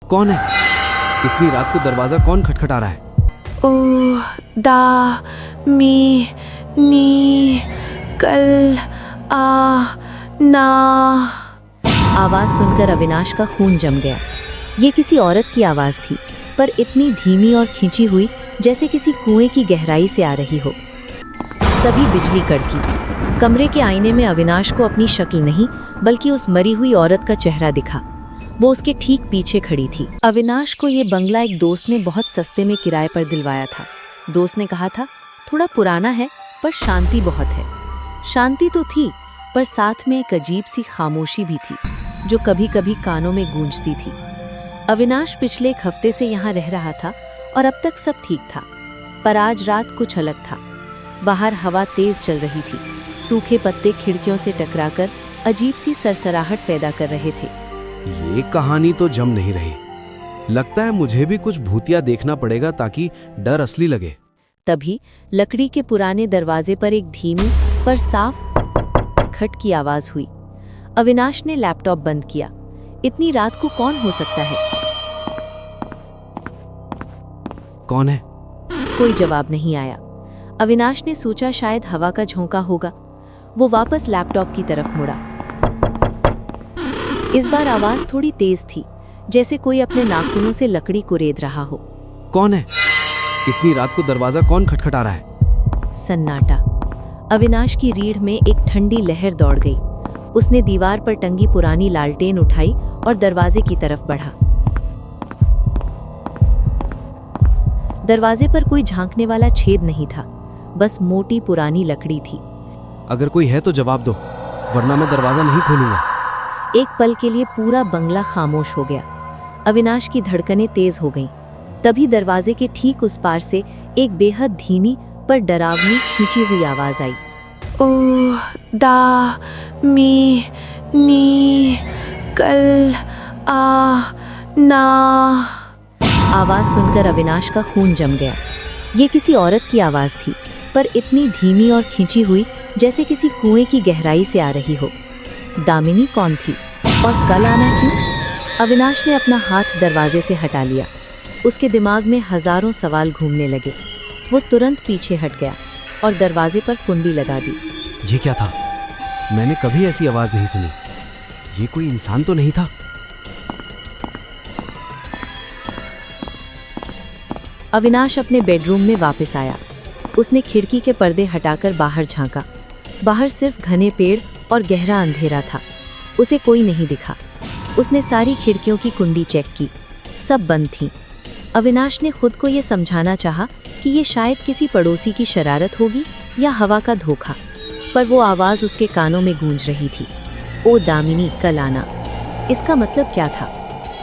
कौन है? इतनी रात को दरवाजा कौन खटखटा रहा है? ओ दा मी नी कल आ ना। आवाज सुनकर अविनाश का खून जम गया। ये किसी औरत की आवाज थी, पर इतनी धीमी और खींची हुई जैसे किसी कुएं की गहराई से आ रही हो। तभी बिजली कड़की। कमरे के आईने में अविनाश को अपनी शक्ल नहीं बल्कि उस मरी हुई औरत का चेहरा दिखा। वो उसके ठीक पीछे खड़ी थी। अविनाश को ये बंगला एक दोस्त ने बहुत सस्ते में किराए पर दिलवाया था। दोस्त ने कहा था, थोड़ा पुराना है पर शांति बहुत है। शांति तो थी, पर साथ में एक अजीब सी खामोशी भी थी जो कभी कभी कानों में गूंजती थी। अविनाश पिछले एक हफ्ते से यहाँ रह रहा था और अब तक सब ठीक था, पर आज रात कुछ अलग था। बाहर हवा तेज चल रही थी। सूखे पत्ते खिड़कियों से टकराकर अजीब सी सरसराहट पैदा कर रहे थे। ये कहानी तो जम नहीं रही। लगता है मुझे भी कुछ भूतिया देखना पड़ेगा ताकि डर असली लगे। तभी लकड़ी के पुराने दरवाजे पर एक धीमी पर साफ खट की आवाज हुई। अविनाश ने लैपटॉप बंद किया। इतनी रात को कौन हो सकता है? कौन है? कोई जवाब नहीं आया। अविनाश ने सोचा शायद हवा का झोंका होगा। वो वापस लैपटॉप की तरफ मुड़ा। इस बार आवाज थोड़ी तेज थी, जैसे कोई अपने नाखूनों से लकड़ी कुरेद रहा हो। कौन है? इतनी रात को दरवाजा कौन खटखटा रहा है? सन्नाटा। अविनाश की रीढ़ में एक ठंडी लहर दौड़ गई। उसने दीवार पर टंगी पुरानी लालटेन उठाई और दरवाजे की तरफ बढ़ा। दरवाजे पर कोई झांकने वाला छेद नहीं था, बस मोटी पुरानी लकड़ी थी। अगर कोई है तो जवाब दो, वरना मैं दरवाजा नहीं खोलूंगा। एक पल के लिए पूरा बंगला खामोश हो गया। अविनाश की धड़कनें तेज हो गईं। तभी दरवाजे के ठीक उस पार से एक बेहद धीमी पर डरावनी खींची हुई आवाज आई। ओ दा मी नी कल आ ना। आवाज सुनकर अविनाश का खून जम गया। ये किसी औरत की आवाज थी, पर इतनी धीमी और खींची हुई जैसे किसी कुएं की गहराई से आ रही हो। दामिनी कौन थी और कल आना क्यों? अविनाश ने अपना हाथ दरवाजे से हटा लिया। उसके दिमाग में हजारों सवाल घूमने लगे। वो तुरंत पीछे हट गया और दरवाजे पर कुंडी लगा दी। ये क्या था? मैंने कभी ऐसी आवाज नहीं सुनी। ये कोई इंसान तो नहीं था? अविनाश अपने बेडरूम में वापस आया। उसने खिड़की के पर्दे हटाकर बाहर झांका। बाहर सिर्फ घने पेड़ और गहरा अंधेरा था। उसे कोई नहीं दिखा। उसने सारी खिड़कियों की कुंडी चेक की, सब बंद थीं। अविनाश ने खुद को ये समझाना चाहा कि ये शायद किसी पड़ोसी की शरारत होगी या हवा का धोखा, पर वो आवाज़ उसके कानों में गूंज रही थी। ओ दामिनी कल आना। इसका मतलब क्या था?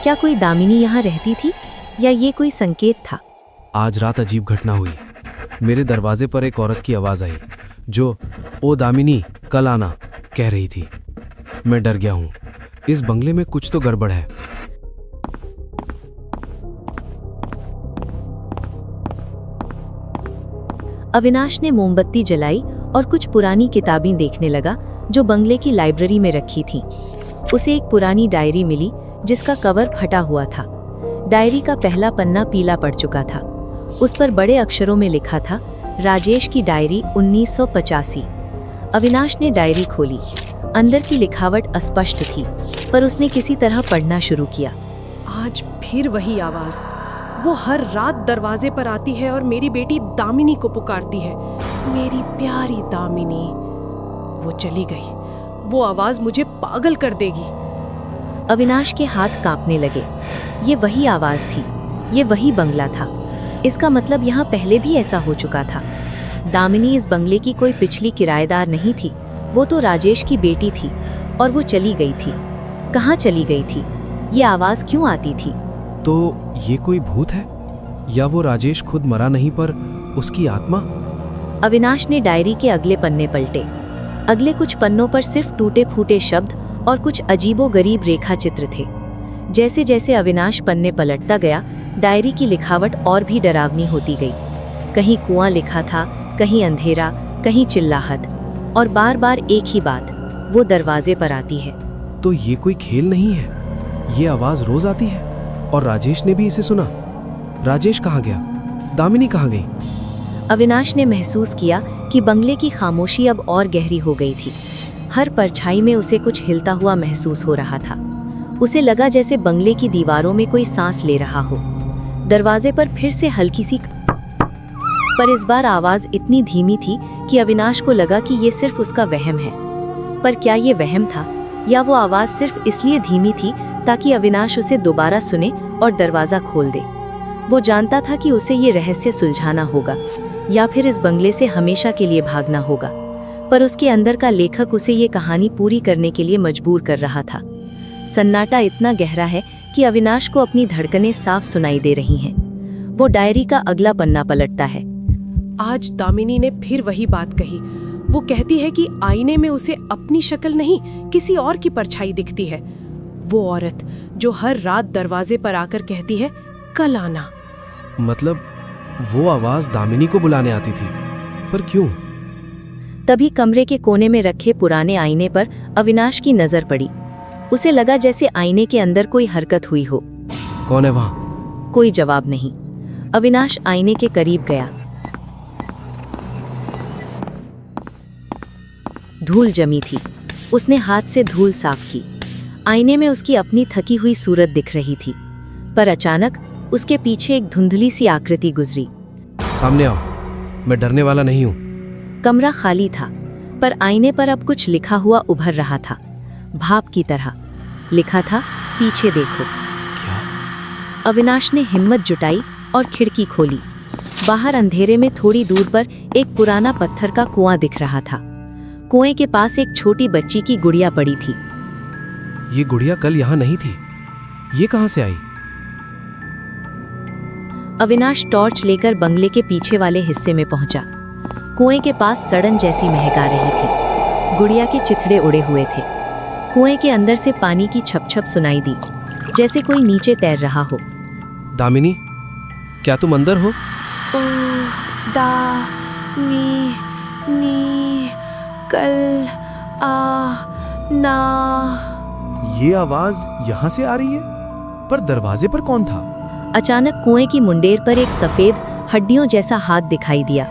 क्या कोई दामिनी यहाँ रहती थी या ये कोई संकेत था? आज रात अजीब घटना हुई। मेरे दरवाजे पर एक औरत की आवाज आई जो ओ दामिनी कल आना कह रही थी। मैं डर गया हूँ। इस बंगले में कुछ तो गड़बड़ है। अविनाश ने मोमबत्ती जलाई और कुछ पुरानी किताबें देखने लगा जो बंगले की लाइब्रेरी में रखी थीं। उसे एक पुरानी डायरी मिली जिसका कवर फटा हुआ था। डायरी का पहला पन्ना पीला पड़ चुका था। उस पर बड़े अक्षरों में लिखा था, राजेश की डायरी 1985। अविनाश ने डायरी खोली। अंदर की लिखावट अस्पष्ट थी, पर उसने किसी तरह पढ़ना शुरू किया। आज फिर वही आवाज। वो हर रात दरवाजे पर आती है और मेरी बेटी दामिनी को पुकारती है। मेरी प्यारी दामिनी। वो चली गई। वो आवाज मुझे पागल कर देगी। अविनाश के हाथ कांपने लगे। ये वही आवाज थी, ये वही बंगला था। इसका मतलब यहाँ पहले भी ऐसा हो चुका था। दामिनी इस बंगले की कोई पिछली किराएदार नहीं थी। वो तो राजेश की बेटी थी और वो चली गई थी। कहाँ चली गई थी? ये आवाज क्यों आती थी? तो ये कोई भूत है या वो राजेश खुद मरा नहीं पर उसकी आत्मा? अविनाश ने डायरी के अगले पन्ने पलटे। अगले कुछ पन्नों पर सिर्फ टूटे फूटे शब्द और कुछ अजीबोगरीब रेखा चित्र थे। जैसे जैसे अविनाश पन्ने पलटता गया, डायरी की लिखावट और भी डरावनी होती गई। कहीं कुआं लिखा था, कहीं अंधेरा, कहीं चिल्लाहट, और बार बार एक ही बात, वो दरवाजे पर आती है। तो ये कोई खेल नहीं है, ये आवाज रोज आती है। और राजेश ने भी इसे सुना। राजेश कहाँ गया? दामिनी कहाँ गई? अविनाश ने महसूस किया कि बंगले की खामोशी अब और गहरी हो गई थी। हर परछाई में उसे कुछ हिलता हुआ महसूस हो रहा था। उसे लगा जैसे बंगले की दीवारों में कोई सांस ले रहा हो। दरवाजे पर फिर से हल्की सी, पर इस बार आवाज इतनी धीमी थी कि अविनाश को लगा कि ये सिर्फ उसका वहम है। पर क्या ये वहम था या वो आवाज सिर्फ इसलिए धीमी थी ताकि अविनाश उसे दोबारा सुने और दरवाजा खोल दे। वो जानता था कि उसे ये रहस्य सुलझाना होगा या फिर इस बंगले से हमेशा के लिए भागना होगा, पर उसके अंदर का लेखक उसे ये कहानी पूरी करने के लिए मजबूर कर रहा था। सन्नाटा इतना गहरा है कि अविनाश को अपनी धड़कनें साफ सुनाई दे रही हैं। वो डायरी का अगला पन्ना पलटता है। आज दामिनी ने फिर वही बात कही। वो कहती है कि आईने में उसे अपनी शक्ल नहीं किसी और की परछाई दिखती है। वो औरत जो हर रात दरवाजे पर आकर कहती है कल आना। मतलब वो आवाज दामिनी को बुलाने आती थी, पर क्यों? तभी कमरे के कोने में रखे पुराने आईने पर अविनाश की नजर पड़ी। उसे लगा जैसे आईने के अंदर कोई हरकत हुई हो। कौन है वहां? कोई जवाब नहीं। अविनाश आईने के करीब गया। धूल जमी थी। उसने हाथ से धूल साफ की। आईने में उसकी अपनी थकी हुई सूरत दिख रही थी, पर अचानक उसके पीछे एक धुंधली सी आकृति गुजरी। सामने आओ, मैं डरने वाला नहीं हूँ। कमरा खाली था, पर आईने पर अब कुछ लिखा हुआ उभर रहा था, भाप की तरह। लिखा था, पीछे देखो। क्या? अविनाश ने हिम्मत जुटाई और खिड़की खोली। बाहर अंधेरे में थोड़ी दूर पर एक पुराना पत्थर का कुआं दिख रहा था। कुएं के पास एक छोटी बच्ची की गुड़िया पड़ी थी। ये गुड़िया कल यहाँ नहीं थी, ये कहाँ से आई? अविनाश टॉर्च लेकर बंगले के पीछे वाले हिस्से में पहुंचा। कुएं के पास सड़न जैसी महक आ रही थी। गुड़िया के चिथड़े उड़े हुए थे। कुएं के अंदर से पानी की छप-छप सुनाई दी, जैसे कोई नीचे तैर रहा हो। दामिनी, क्या तुम अंदर हो? ओ दा मी नी कल आ ना। ये आवाज यहाँ से आ रही है, पर दरवाजे पर कौन था? अचानक कुएं की मुंडेर पर एक सफेद हड्डियों जैसा हाथ दिखाई दिया।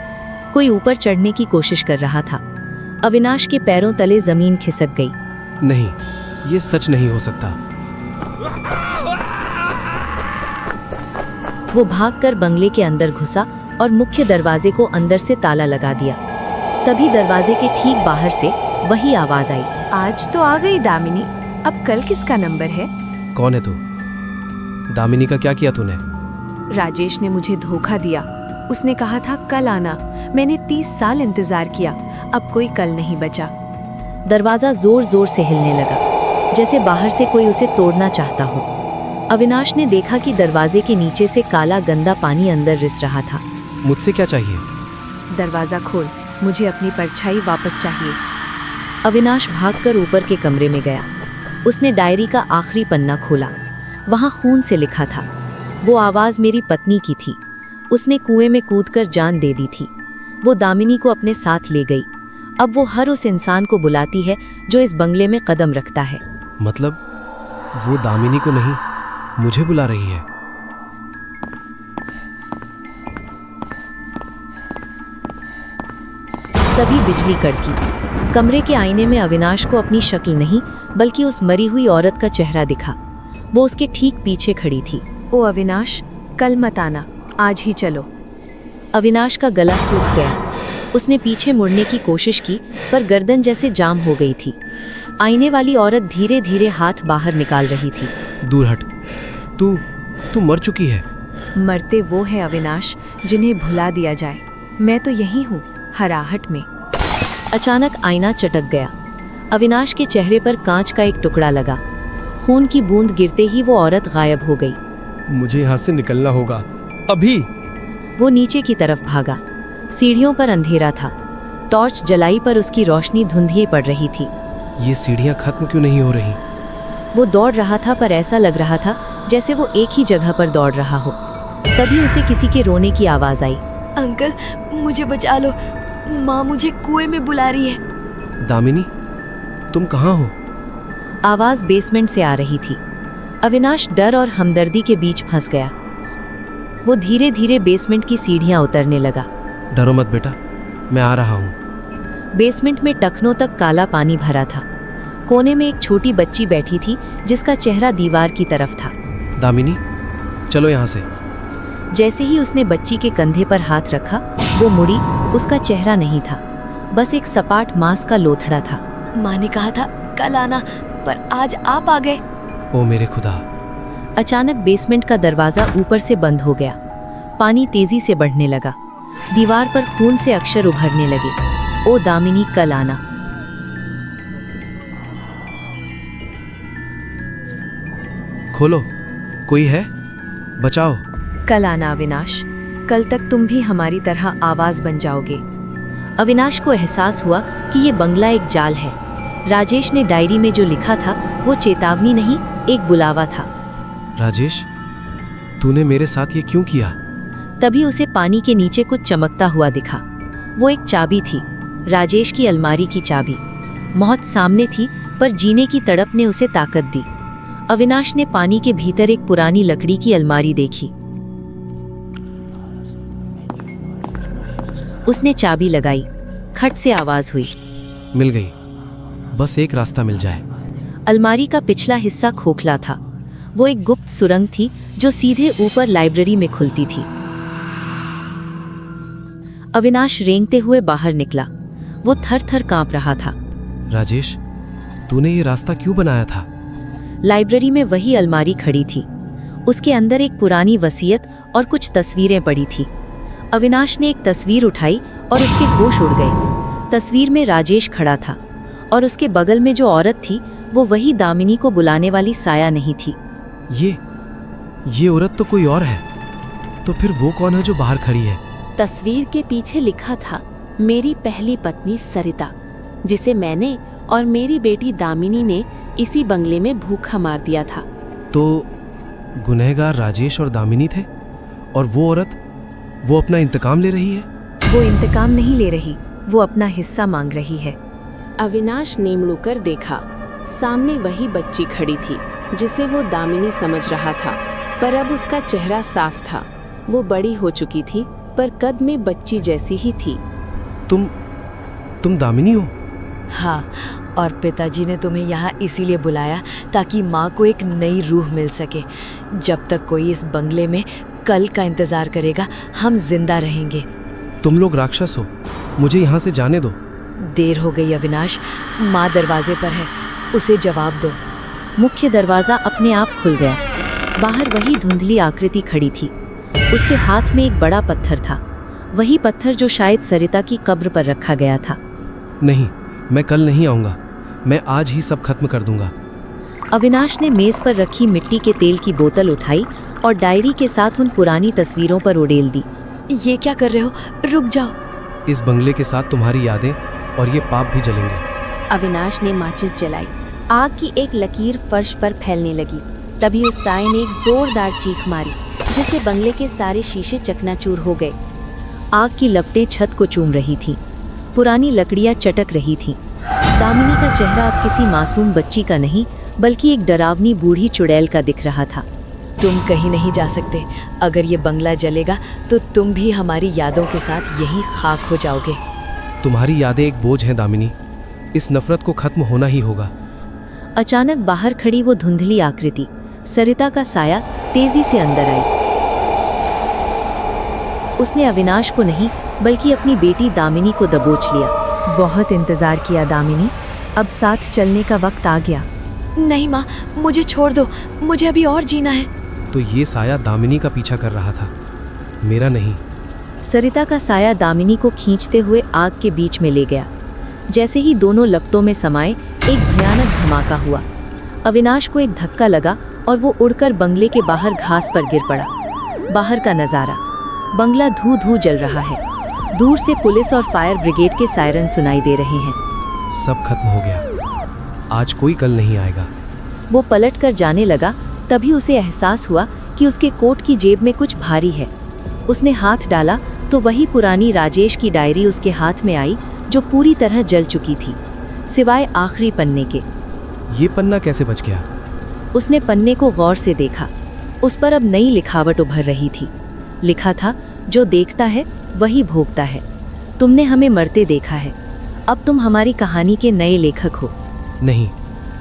कोई ऊपर चढ़ने की कोशिश कर रहा था। अविनाश के पैरों तले जमीन खिसक गई। नहीं, ये सच नहीं हो सकता। वो भागकर बंगले के अंदर घुसा और मुख्य दरवाजे को अंदर से ताला लगा दिया। तभी दरवाजे के ठीक बाहर से वही आवाज आई। आज तो आ गई दामिनी, अब कल किसका नंबर है? कौन है तू? दामिनी का क्या किया तूने? राजेश ने मुझे धोखा दिया। उसने कहा था कल आना। मैंने 30 साल इंतजार किया, अब कोई कल नहीं बचा। दरवाजा जोर जोर से हिलने लगा, जैसे बाहर से कोई उसे तोड़ना चाहता हो। अविनाश ने देखा कि दरवाजे के नीचे से काला गंदा पानी अंदर रिस रहा था। मुझसे क्या चाहिए? दरवाजा खोल, मुझे अपनी परछाई वापस चाहिए। अविनाश भागकर ऊपर के कमरे में गया। उसने डायरी का आखिरी पन्ना खोला। वहां खून से लिखा था। वो आवाज मेरी पत्नी की थी। उसने कुएं में कूदकर जान दे दी थी। वो दामिनी को अपने साथ ले गई। अब वो हर उस इंसान को बुलाती है जो इस बंगले में कदम रखता है। मतलब वो दामिनी को नहीं, मुझे बुला रही है। तभी बिजली कड़की। कमरे के आईने में अविनाश को अपनी शक्ल नहीं बल्कि उस मरी हुई औरत का चेहरा दिखा। वो उसके ठीक पीछे खड़ी थी। ओ अविनाश, कल मत आना, आज ही चलो। अविनाश का गला सूख गया। उसने पीछे मुड़ने की कोशिश की, पर गर्दन जैसे जाम हो गई थी। आईने वाली औरत धीरे धीरे हाथ बाहर निकाल रही थी। दूर हट, तू मर चुकी है। मरते वो है अविनाश जिन्हें भुला दिया जाए। मैं तो यही हूँ, हराहट में। अचानक आईना चटक गया। अविनाश के चेहरे पर कांच का एक टुकड़ा लगा। खून की बूंद गिरते ही वो औरत गायब हो गई। मुझे यहाँ से निकलना होगा, अभी। वो नीचे की तरफ भागा। सीढ़ियों पर अंधेरा था। टॉर्च जलाई पर उसकी रोशनी धुंधली पड़ रही थी। ये सीढ़ियाँ खत्म क्यों नहीं हो रही? वो दौड़ रहा था, पर ऐसा लग रहा था जैसे वो एक ही जगह पर दौड़ रहा हो। तभी उसे किसी के रोने की आवाज आई। अंकल, मुझे बचा लो, माँ मुझे कुएं में बुला रही है। दामिनी, तुम कहाँ हो? आवाज बेसमेंट से आ रही थी। अविनाश डर और हमदर्दी के बीच फंस गया। वो धीरे धीरे बेसमेंट की सीढ़ियां उतरने लगा। डरो मत बेटा, मैं आ रहा हूँ। बेसमेंट में टखनों तक काला पानी भरा था। कोने में एक छोटी बच्ची बैठी थी जिसका चेहरा दीवार की तरफ था। दामिनी, चलो यहाँ से। जैसे ही उसने बच्ची के कंधे पर हाथ रखा, वो मुड़ी। उसका चेहरा नहीं था, बस एक सपाट मांस का लोथड़ा था। माँ ने कहा था कल आना, पर आज आप आ गए। ओ मेरे खुदा। अचानक बेसमेंट का दरवाजा ऊपर से बंद हो गया। पानी तेजी से बढ़ने लगा। दीवार पर खून से अक्षर उभरने लगे। ओ दामिनी, कल आना। खोलो, कोई है? बचाओ। कल आना अविनाश, कल तक तुम भी हमारी तरह आवाज बन जाओगे। अविनाश को एहसास हुआ कि ये बंगला एक जाल है। राजेश ने डायरी में जो लिखा था वो चेतावनी नहीं, एक बुलावा था। राजेश, तूने मेरे साथ ये क्यों किया? तभी उसे पानी के नीचे कुछ चमकता हुआ दिखा। वो एक चाबी थी, राजेश की अलमारी की चाबी। मौत सामने थी, पर जीने की तड़प ने उसे ताकत दी। अविनाश ने पानी के भीतर एक पुरानी लकड़ी की अलमारी देखी। उसने चाबी लगाई। खट से आवाज हुई। मिल गई, बस एक रास्ता मिल जाए। अलमारी का पिछला हिस्सा खोखला था। वो एक गुप्त सुरंग थी जो सीधे ऊपर लाइब्रेरी में खुलती थी। अविनाश रेंगते हुए बाहर निकला। वो थर थर कांप रहा था। राजेश, तूने ये रास्ता क्यों बनाया था? लाइब्रेरी में वही अलमारी खड़ी थी। उसके अंदर एक पुरानी वसीयत और कुछ तस्वीरें पड़ी थी। अविनाश ने एक तस्वीर उठाई और उसके होश उड़ गए। तस्वीर में राजेश खड़ा था और उसके बगल में जो औरत थी वो वही दामिनी को बुलाने वाली साया नहीं थी। ये औरत तो कोई और है। तो फिर वो कौन है जो बाहर खड़ी है? तस्वीर के पीछे लिखा था, मेरी पहली पत्नी सरिता, जिसे मैंने और मेरी बेटी दामिनी ने इसी बंगले में भूखा मार दिया था। तो गुनहगार राजेश और दामिनी थे, और वो औरत, वो अपना इंतकाम ले रही है। वो इंतकाम नहीं ले रही, वो अपना हिस्सा मांग रही है। अविनाश ने मुड़कर देखा। सामने वही बच्ची खड़ी थी जिसे वो दामिनी समझ रहा था, पर अब उसका चेहरा साफ था। वो बड़ी हो चुकी थी, पर कद में बच्ची जैसी ही थी। तुम दामिनी हो? हाँ, और पिताजी ने तुम्हें यहाँ इसीलिए बुलाया ताकि माँ को एक नई रूह मिल सके। जब तक कोई इस बंगले में कल का इंतजार करेगा, हम जिंदा रहेंगे। तुम लोग राक्षस हो, मुझे यहाँ से जाने दो। देर हो गई अविनाश, माँ दरवाजे पर है, उसे जवाब दो। मुख्य दरवाजा अपने आप खुल गया। बाहर वही धुंधली आकृति खड़ी थी। उसके हाथ में एक बड़ा पत्थर था, वही पत्थर जो शायद सरिता की कब्र पर रखा गया था। नहीं, मैं कल नहीं आऊँगा, मैं आज ही सब खत्म कर दूंगा। अविनाश ने मेज पर रखी मिट्टी के तेल की बोतल उठाई और डायरी के साथ उन पुरानी तस्वीरों पर उड़ेल दी। ये क्या कर रहे हो? रुक जाओ। इस बंगले के साथ तुम्हारी यादें और ये पाप भी जलेंगे। अविनाश ने माचिस जलाई। आग की एक लकीर फर्श पर फैलने लगी। तभी उस साय ने एक जोरदार चीख मारी, जिससे बंगले के सारे शीशे चकनाचूर हो गए। आग की लपटें छत को चूम रही थीं। पुरानी लकड़ियां चटक रही थीं। दामिनी का चेहरा अब किसी मासूम बच्ची का नहीं, बल्कि एक डरावनी बूढ़ी चुड़ैल का दिख रहा था। तुम कहीं नहीं जा सकते। अगर ये बंगला जलेगा तो तुम भी हमारी यादों के साथ यहीं खाक हो जाओगे। तुम्हारी यादें एक बोझ हैं दामिनी, इस नफरत को खत्म होना ही होगा। अचानक बाहर खड़ी वो धुंधली आकृति, सरिता का साया, तेजी से अंदर आई। उसने अविनाश को नहीं, बल्कि अपनी बेटी दामिनी को दबोच लिया। बहुत इंतजार किया दामिनी, अब साथ चलने का वक्त आ गया। नहीं माँ, मुझे छोड़ दो, मुझे अभी और जीना है। तो ये साया दामिनी का पीछा कर रहा था, मेरा नहीं। सरिता का साया दामिनी को खींचते हुए आग के बीच में ले गया। जैसे ही दोनों लपटों में समाये, एक भयानक धमाका हुआ। अविनाश को एक धक्का लगा और वो उड़कर बंगले के बाहर घास पर गिर पड़ा। बाहर का नजारा, बंगला धू धू जल रहा है। दूर से पुलिस और फायर ब्रिगेड के सायरन सुनाई दे रहे हैं। सब खत्म हो गया, आज कोई कल नहीं आएगा। वो पलट कर जाने लगा, तभी उसे एहसास हुआ कि उसके कोट की जेब में कुछ भारी है। उसने हाथ डाला तो वही पुरानी राजेश की डायरी उसके हाथ में आई, जो पूरी तरह जल चुकी थी, सिवाय आखिरी पन्ने के। ये पन्ना कैसे बच गया? उसने पन्ने को गौर से देखा। उस पर अब नई लिखावट उभर रही थी। लिखा था, जो देखता है वही भोगता है। तुमने हमें मरते देखा है, अब तुम हमारी कहानी के नए लेखक हो। नहीं,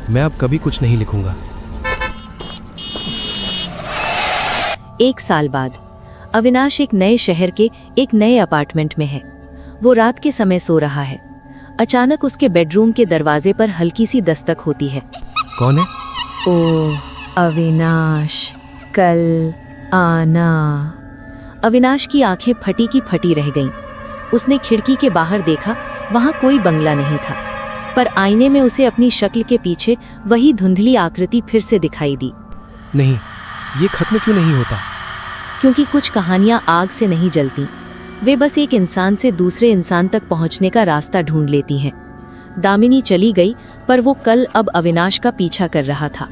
मैं अब कभी कुछ नहीं लिखूंगा। 1 साल बाद अविनाश एक नए शहर के एक नए अपार्टमेंट में है। वो रात के समय सो रहा है। अचानक उसके बेडरूम के दरवाजे पर हल्की सी दस्तक होती है। कौन है? ओ अविनाश, कल आना। अविनाश की आंखें फटी की फटी रह गईं। उसने खिड़की के बाहर देखा, वहां कोई बंगला नहीं था, पर आईने में उसे अपनी शक्ल के पीछे वही धुंधली आकृति फिर से दिखाई दी। नहीं, ये खत्म क्यों नहीं होता? क्योंकि कुछ कहानियां आग से नहीं जलती, वे बस एक इंसान से दूसरे इंसान तक पहुंचने का रास्ता ढूंढ लेती हैं। दामिनी चली गई, पर वो कल अब अविनाश का पीछा कर रहा था।